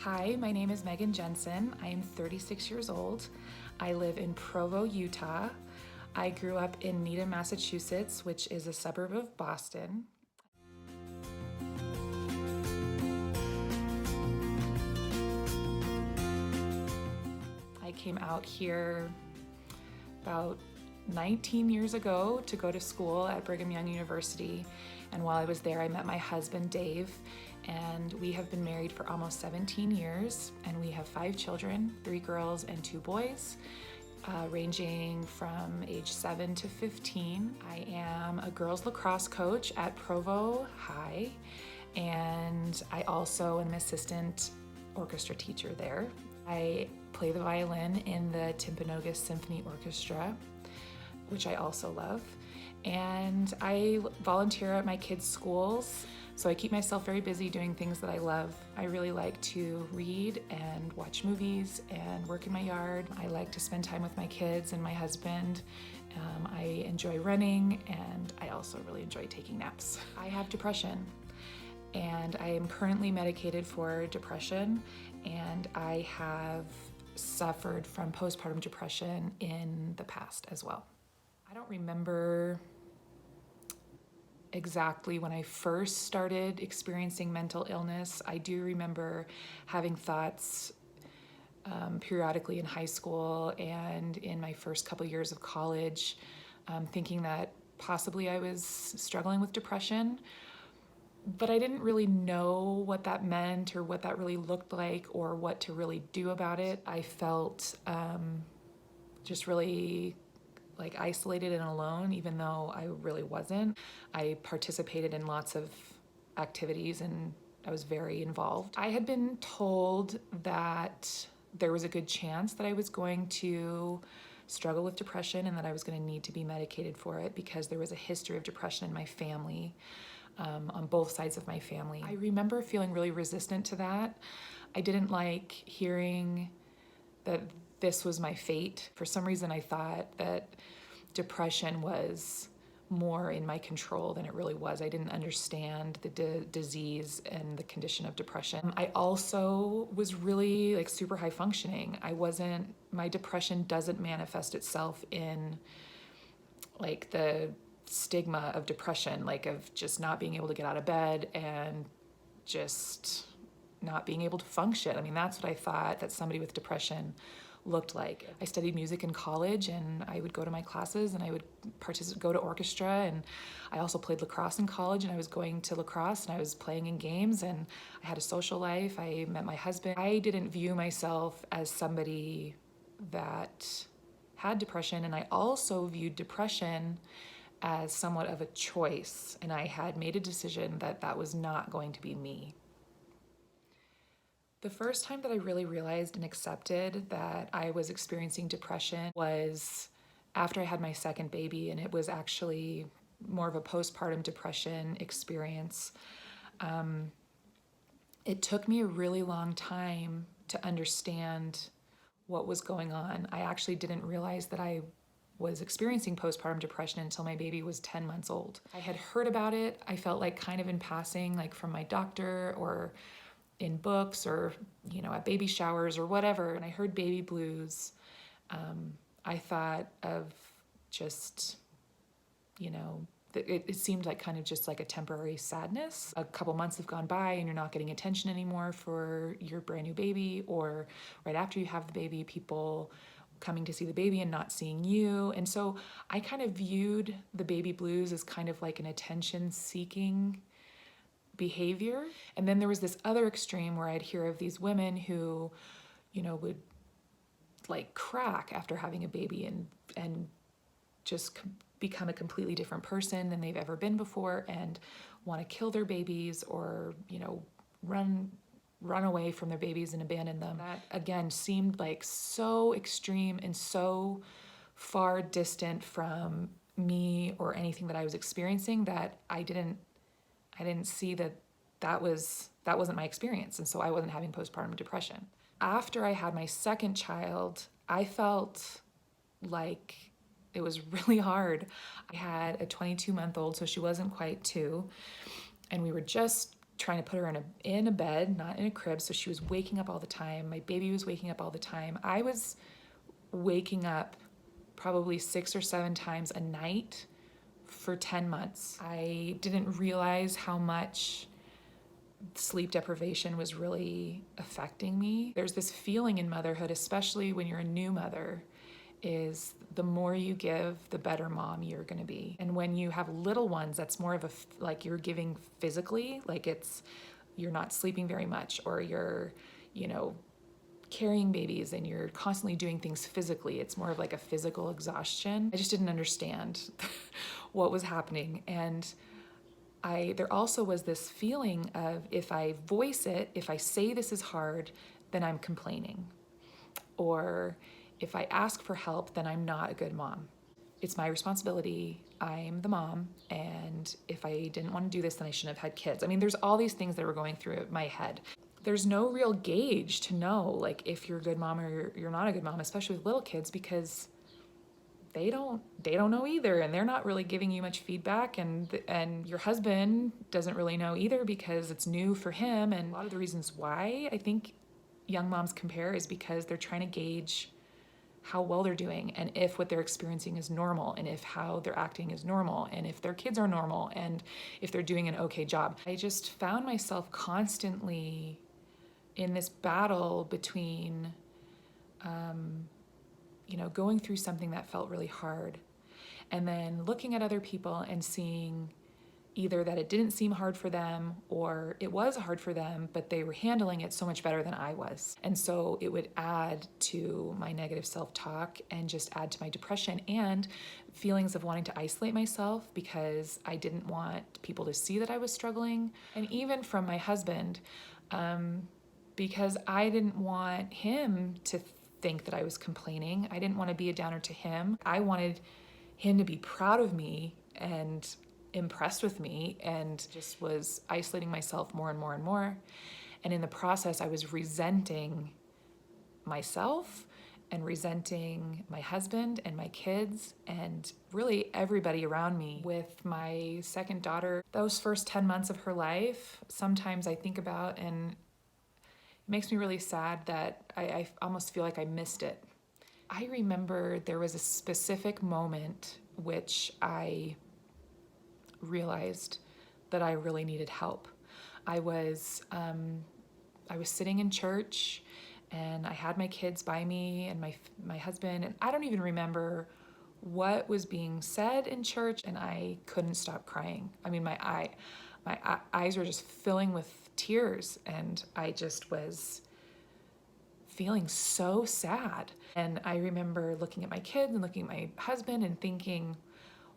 Hi, my name is Megan Jensen. I am 36 years old. I live in Provo, Utah. I grew up in Needham, Massachusetts, which is a suburb of Boston. I came out here about 19 years ago to go to school at Brigham Young University. And while I was there, I met my husband, Dave, and we have been married for almost 17 years. And we have 5 children, 3 girls and 2 boys, ranging from age 7 to 15. I am a girls lacrosse coach at Provo High, and I also am an assistant orchestra teacher there. I play the violin in the Timpanogos Symphony Orchestra, which I also love. And I volunteer at my kids' schools, so I keep myself very busy doing things that I love. I really like to read and watch movies and work in my yard. I like to spend time with my kids and my husband. I enjoy running, and I also really enjoy taking naps. I have depression, and I am currently medicated for depression, and I have suffered from postpartum depression in the past as well. I don't remember exactly when I first started experiencing mental illness. I do remember having thoughts periodically in high school and in my first couple years of college, thinking that possibly I was struggling with depression. But I didn't really know what that meant or what that really looked like or what to really do about it. I felt just really like isolated and alone, even though I really wasn't. I participated in lots of activities and I was very involved. I had been told that there was a good chance that I was going to struggle with depression and that I was going to need to be medicated for it because there was a history of depression in my family. On both sides of my family. I remember feeling really resistant to that. I didn't like hearing that this was my fate. For some reason, I thought that depression was more in my control than it really was. I didn't understand the disease and the condition of depression. I also was really like super high functioning. My depression doesn't manifest itself in like the stigma of depression, like of just not being able to get out of bed and just not being able to function. I mean, that's what I thought that somebody with depression looked like. I studied music in college and I would go to my classes and I would go to orchestra, and I also played lacrosse in college, and I was going to lacrosse and I was playing in games, and I had a social life. I met my husband. I didn't view myself as somebody that had depression, and I also viewed depression as somewhat of a choice, and I had made a decision that that was not going to be me. The first time that I really realized and accepted that I was experiencing depression was after I had my second baby, and it was actually more of a postpartum depression experience. It took me a really long time to understand what was going on. I actually didn't realize that I was experiencing postpartum depression until my baby was 10 months old. I had heard about it, I felt like kind of in passing, like from my doctor or in books or, at baby showers or whatever, and I heard baby blues. I thought of just, it seemed like kind of just like a temporary sadness. A couple months have gone by and you're not getting attention anymore for your brand new baby, or right after you have the baby, people coming to see the baby and not seeing you. And so I kind of viewed the baby blues as kind of like an attention-seeking behavior. And then there was this other extreme where I'd hear of these women who, would like crack after having a baby and just become a completely different person than they've ever been before and want to kill their babies or, run away from their babies and abandon them. That again seemed like so extreme and so far distant from me or anything that I was experiencing that I didn't see that wasn't my experience, and so I wasn't having postpartum depression. After I had my second child, I felt like it was really hard. I had a 22-month-old, so she wasn't quite 2, and we were just trying to put her in a bed, not in a crib. So she was waking up all the time. My baby was waking up all the time. I was waking up probably 6 or 7 times a night for 10 months. I didn't realize how much sleep deprivation was really affecting me. There's this feeling in motherhood, especially when you're a new mother, is the more you give, the better mom you're going to be. And when you have little ones, that's more of like you're giving physically, like you're not sleeping very much, or you're, you know, carrying babies and you're constantly doing things physically. It's more of like a physical exhaustion. I just didn't understand what was happening. And there also was this feeling of, if I voice it, if I say this is hard, then I'm complaining. Or if I ask for help, then I'm not a good mom. It's my responsibility. I'm the mom. And if I didn't want to do this, then I shouldn't have had kids. I mean, there's all these things that were going through my head. There's no real gauge to know, like, if you're a good mom or you're not a good mom, especially with little kids, because they don't know either, and they're not really giving you much feedback, and your husband doesn't really know either because it's new for him. And a lot of the reasons why I think young moms compare is because they're trying to gauge how well they're doing, and if what they're experiencing is normal, and if how they're acting is normal, and if their kids are normal, and if they're doing an okay job. I just found myself constantly in this battle between going through something that felt really hard, and then looking at other people and seeing either that it didn't seem hard for them, or it was hard for them, but they were handling it so much better than I was. And so it would add to my negative self-talk and just add to my depression and feelings of wanting to isolate myself because I didn't want people to see that I was struggling. And even from my husband, because I didn't want him to think that I was complaining. I didn't want to be a downer to him. I wanted him to be proud of me and impressed with me, and just was isolating myself more and more and more. And in the process, I was resenting myself and resenting my husband and my kids and really everybody around me. With my second daughter, those first 10 months of her life, sometimes I think about, and it makes me really sad that I almost feel like I missed it. I remember there was a specific moment which I realized that I really needed help. I was sitting in church, and I had my kids by me and my husband, and I don't even remember what was being said in church, and I couldn't stop crying. I mean, my eyes were just filling with tears, and I just was feeling so sad. And I remember looking at my kids and looking at my husband and thinking,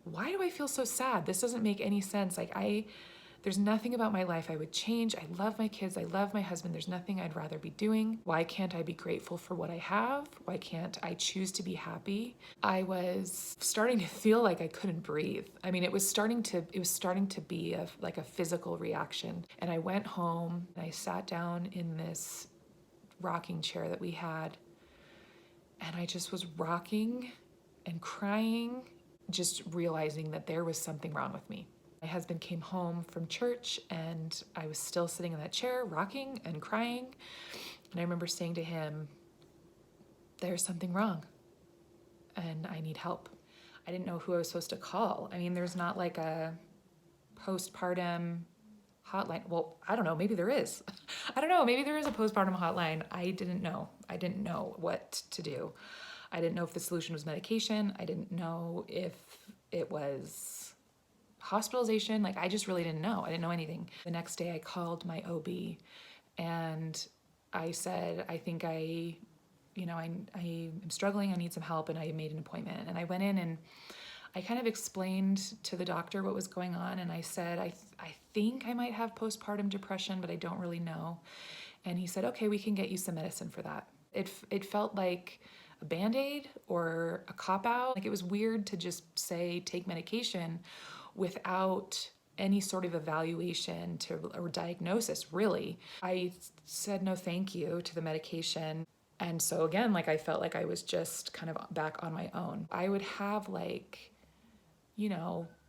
why do I feel so sad? This doesn't make any sense. There's nothing about my life I would change. I love my kids. I love my husband. There's nothing I'd rather be doing. Why can't I be grateful for what I have? Why can't I choose to be happy? I was starting to feel like I couldn't breathe. I mean, it was starting to be like a physical reaction. And I went home and I sat down in this rocking chair that we had, and I just was rocking and crying, just realizing that there was something wrong with me. My husband came home from church, and I was still sitting in that chair, rocking and crying. And I remember saying to him, there's something wrong, and I need help. I didn't know who I was supposed to call. I mean, there's not like a postpartum hotline. Well, I don't know, maybe there is. I don't know, maybe there is a postpartum hotline. I didn't know. I didn't know what to do. I didn't know if the solution was medication. I didn't know if it was hospitalization. Like, I just really didn't know. I didn't know anything. The next day I called my OB, and I said, I think I am struggling. I need some help. And I made an appointment, and I went in and I kind of explained to the doctor what was going on. And I said, I think I might have postpartum depression, but I don't really know. And he said, okay, we can get you some medicine for that. It felt like a Band-Aid or a cop-out. Like, it was weird to just say, take medication without any sort of evaluation or diagnosis, really. I said no thank you to the medication. And so again, like, I felt like I was just kind of back on my own. I would have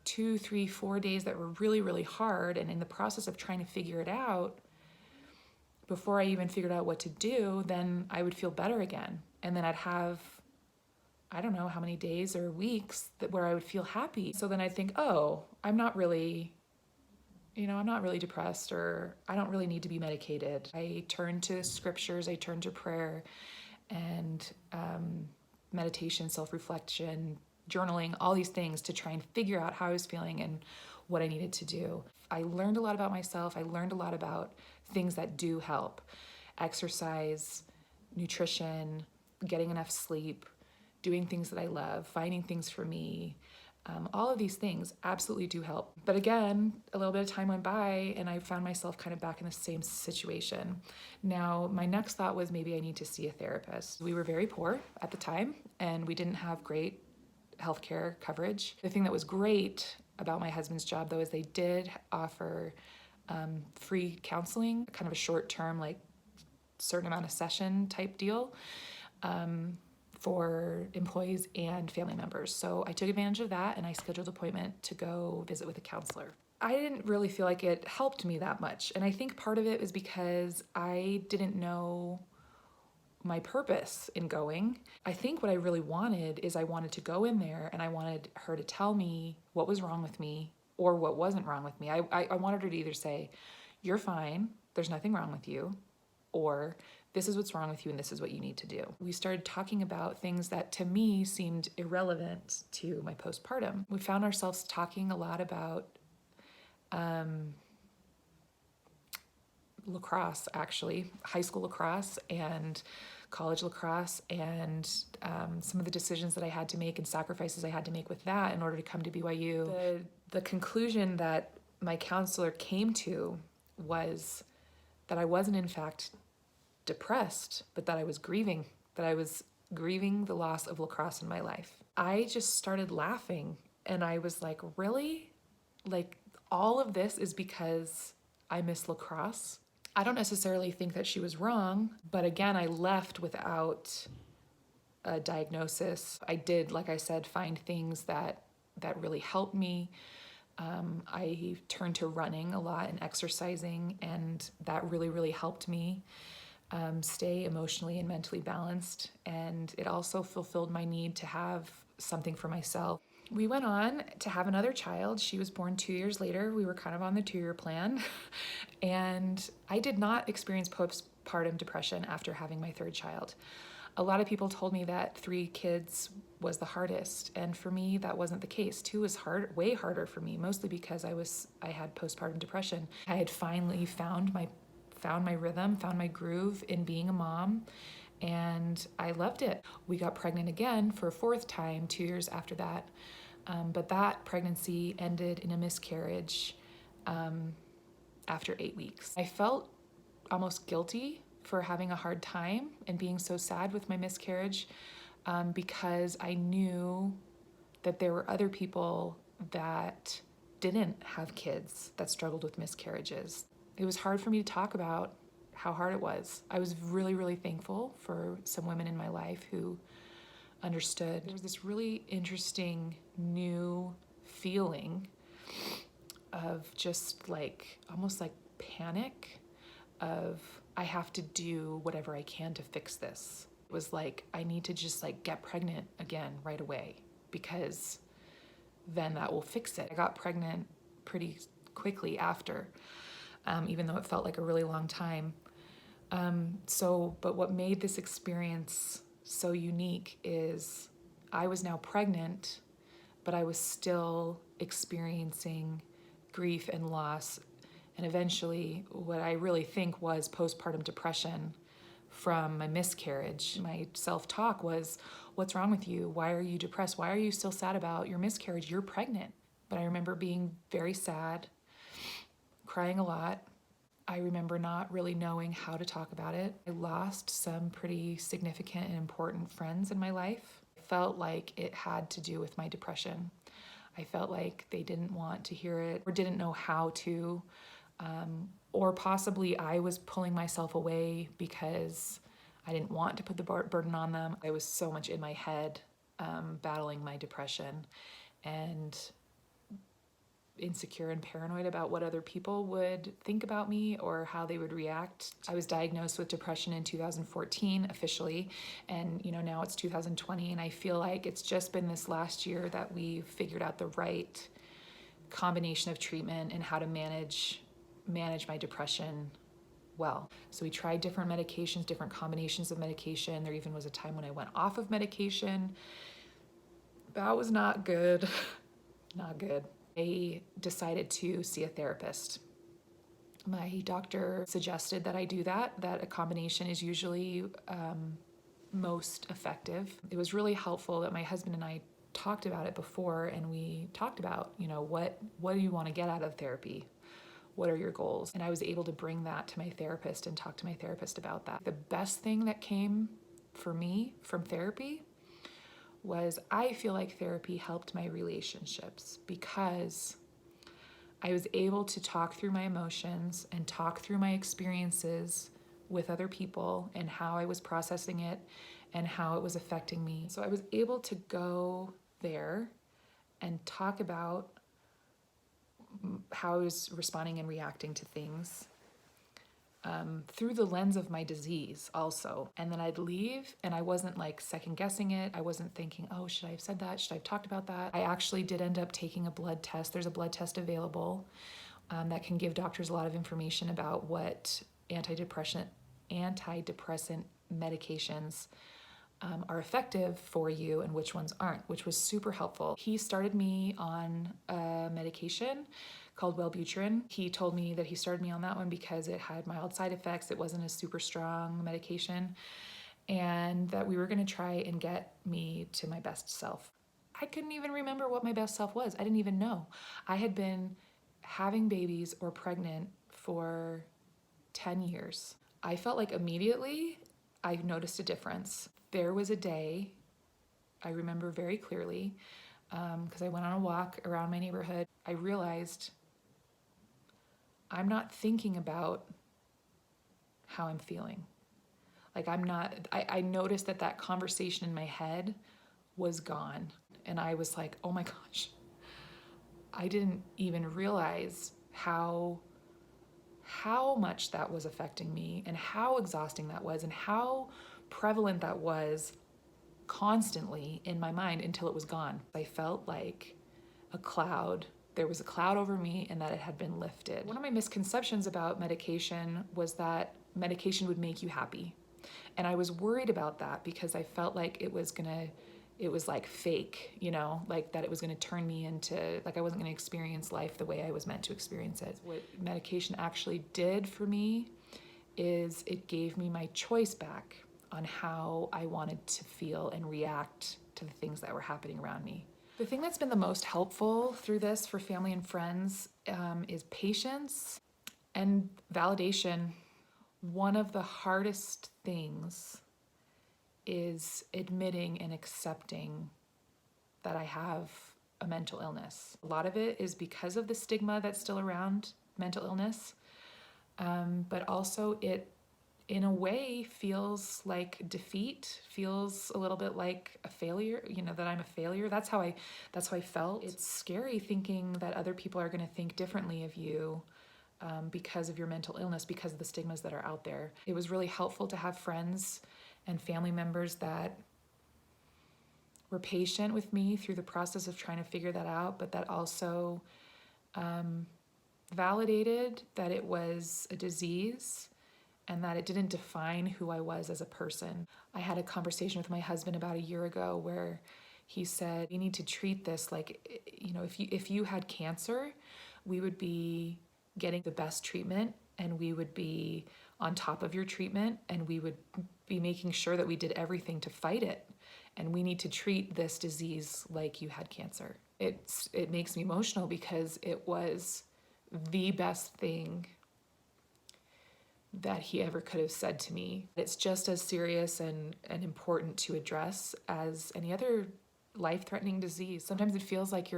2, 3, 4 days that were really, really hard. And in the process of trying to figure it out, before I even figured out what to do, then I would feel better again. And then I'd have, I don't know how many days or weeks where I would feel happy. So then I'd think, oh, I'm not really depressed, or I don't really need to be medicated. I turned to scriptures, I turned to prayer and meditation, self-reflection, journaling, all these things to try and figure out how I was feeling and what I needed to do. I learned a lot about myself. I learned a lot about things that do help. Exercise, nutrition, getting enough sleep, doing things that I love, finding things for me. All of these things absolutely do help. But again, a little bit of time went by and I found myself kind of back in the same situation. Now, my next thought was maybe I need to see a therapist. We were very poor at the time and we didn't have great healthcare coverage. The thing that was great about my husband's job, though, is they did offer free counseling, kind of a short-term, like certain amount of session type deal for employees and family members. So I took advantage of that and I scheduled an appointment to go visit with a counselor. I didn't really feel like it helped me that much. And I think part of it was because I didn't know my purpose in going. I think what I really wanted is I wanted to go in there and I wanted her to tell me what was wrong with me or what wasn't wrong with me. I wanted her to either say, you're fine, there's nothing wrong with you, or this is what's wrong with you and this is what you need to do. We started talking about things that to me seemed irrelevant to my postpartum. We found ourselves talking a lot about lacrosse, actually, high school lacrosse and college lacrosse, and some of the decisions that I had to make and sacrifices I had to make with that in order to come to BYU. The conclusion that my counselor came to was that I wasn't in fact depressed, but that I was grieving the loss of lacrosse in my life. I just started laughing and I was like, really? Like, all of this is because I miss lacrosse? I don't necessarily think that she was wrong, but again, I left without a diagnosis. I did, like I said, find things that really helped me. I turned to running a lot and exercising, and that really, really helped me stay emotionally and mentally balanced. And it also fulfilled my need to have something for myself. We went on to have another child. She was born 2 years later. We were kind of on the 2-year plan. And I did not experience postpartum depression after having my third child. A lot of people told me that 3 kids was the hardest. And for me, that wasn't the case. 2 was way harder for me, mostly because I had postpartum depression. I had finally found my rhythm, found my groove in being a mom, and I loved it. We got pregnant again for a 4th time 2 years after that, but that pregnancy ended in a miscarriage after 8 weeks. I felt almost guilty for having a hard time and being so sad with my miscarriage because I knew that there were other people that didn't have kids that struggled with miscarriages. It was hard for me to talk about how hard it was. I was really, really thankful for some women in my life who understood. There was this really interesting new feeling of just like, almost like panic of, I have to do whatever I can to fix this. It was like, I need to just like get pregnant again right away because then that will fix it. I got pregnant pretty quickly after. Even though it felt like a really long time. But what made this experience so unique is I was now pregnant, but I was still experiencing grief and loss, and eventually what I really think was postpartum depression from my miscarriage. My self-talk was, what's wrong with you? Why are you depressed? Why are you still sad about your miscarriage? You're pregnant. But I remember being very sad, crying a lot. I remember not really knowing how to talk about it. I lost some pretty significant and important friends in my life. I felt like it had to do with my depression. I felt like they didn't want to hear it or didn't know how to, or possibly I was pulling myself away because I didn't want to put the burden on them. I was so much in my head battling my depression, and insecure and paranoid about what other people would think about me or how they would react. I was diagnosed with depression in 2014 officially, and now it's 2020, and I feel like it's just been this last year that we've figured out the right combination of treatment and how to manage my depression well. So we tried different medications, different combinations of medication. There even was a time when I went off of medication. That was not good. Not good. I decided to see a therapist. My doctor suggested that I do that a combination is usually most effective. It was really helpful that my husband and I talked about it before, and we talked about, what do you want to get out of therapy? What are your goals? And I was able to bring that to my therapist and talk to my therapist about that. The best thing that came for me from therapy was I feel like therapy helped my relationships because I was able to talk through my emotions and talk through my experiences with other people and how I was processing it and how it was affecting me. So I was able to go there and talk about how I was responding and reacting to things through the lens of my disease also. And then I'd leave and I wasn't like second guessing it. I wasn't thinking, oh, should I have said that? Should I have talked about that? I actually did end up taking a blood test. There's a blood test available that can give doctors a lot of information about what antidepressant medications are effective for you and which ones aren't, which was super helpful. He started me on a medication called Wellbutrin. He told me that he started me on that one because it had mild side effects. It wasn't a super strong medication, and that we were going to try and get me to my best self. I couldn't even remember what my best self was. I didn't even know. I had been having babies or pregnant for 10 years. I felt like immediately I noticed a difference. There was a day I remember very clearly because I went on a walk around my neighborhood. I realized I'm not thinking about how I'm feeling. Like I noticed that conversation in my head was gone. And I was like, oh my gosh, I didn't even realize how much that was affecting me and how exhausting that was and how prevalent that was constantly in my mind until it was gone. I felt like there was a cloud over me and that it had been lifted. One of my misconceptions about medication was that medication would make you happy. And I was worried about that because I felt like it was like fake, like that it was gonna turn me into, like I wasn't gonna experience life the way I was meant to experience it. What medication actually did for me is it gave me my choice back on how I wanted to feel and react to the things that were happening around me. The thing that's been the most helpful through this for family and friends is patience and validation. One of the hardest things is admitting and accepting that I have a mental illness. A lot of it is because of the stigma that's still around mental illness, but also it, in a way, feels like defeat, feels a little bit like a failure, that I'm a failure. That's how I felt. It's scary thinking that other people are going to think differently of you because of your mental illness, because of the stigmas that are out there. It was really helpful to have friends and family members that were patient with me through the process of trying to figure that out, but that also validated that it was a disease and that it didn't define who I was as a person. I had a conversation with my husband about a year ago where he said, you need to treat this like, if you had cancer, we would be getting the best treatment and we would be on top of your treatment and we would be making sure that we did everything to fight it. And we need to treat this disease like you had cancer. It makes me emotional because it was the best thing that he ever could have said to me. It's just as serious and important to address as any other life-threatening disease. Sometimes it feels like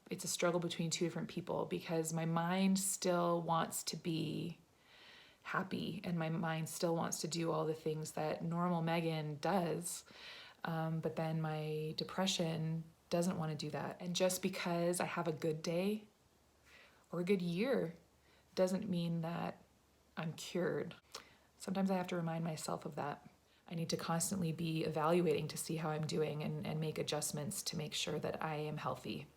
it's a struggle between two different people because my mind still wants to be happy and my mind still wants to do all the things that normal Megan does, but then my depression doesn't want to do that. And just because I have a good day or a good year doesn't mean that I'm cured. Sometimes I have to remind myself of that. I need to constantly be evaluating to see how I'm doing and make adjustments to make sure that I am healthy.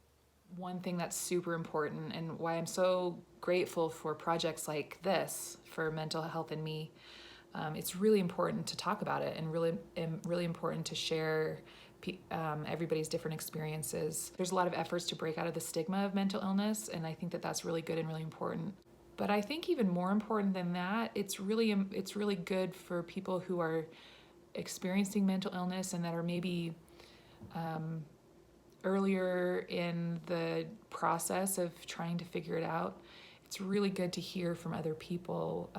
One thing that's super important and why I'm so grateful for projects like this for mental health and me, it's really important to talk about it and really important to share everybody's different experiences. There's a lot of efforts to break out of the stigma of mental illness, and I think that that's really good and really important. But I think even more important than that, it's really good for people who are experiencing mental illness and that are maybe earlier in the process of trying to figure it out. It's really good to hear from other people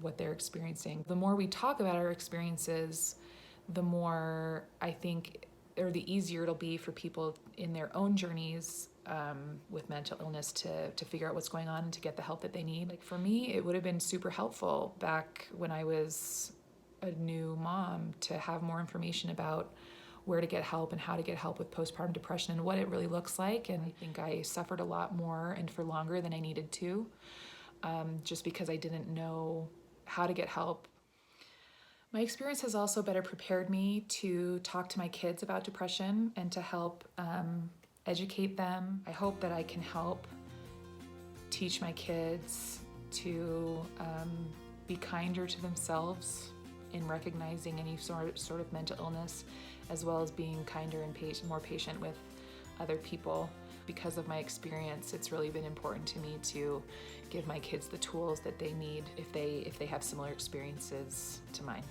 what they're experiencing. The more we talk about our experiences, the more I think, or the easier it'll be for people in their own journeys with mental illness to figure out what's going on and to get the help that they need. Like for me, it would have been super helpful back when I was a new mom to have more information about where to get help and how to get help with postpartum depression and what it really looks like. And I think I suffered a lot more and for longer than I needed to, just because I didn't know how to get help. My experience has also better prepared me to talk to my kids about depression and to help educate them. I hope that I can help teach my kids to be kinder to themselves in recognizing any sort of mental illness, as well as being kinder and more patient with other people. Because of my experience, it's really been important to me to give my kids the tools that they need if they have similar experiences to mine.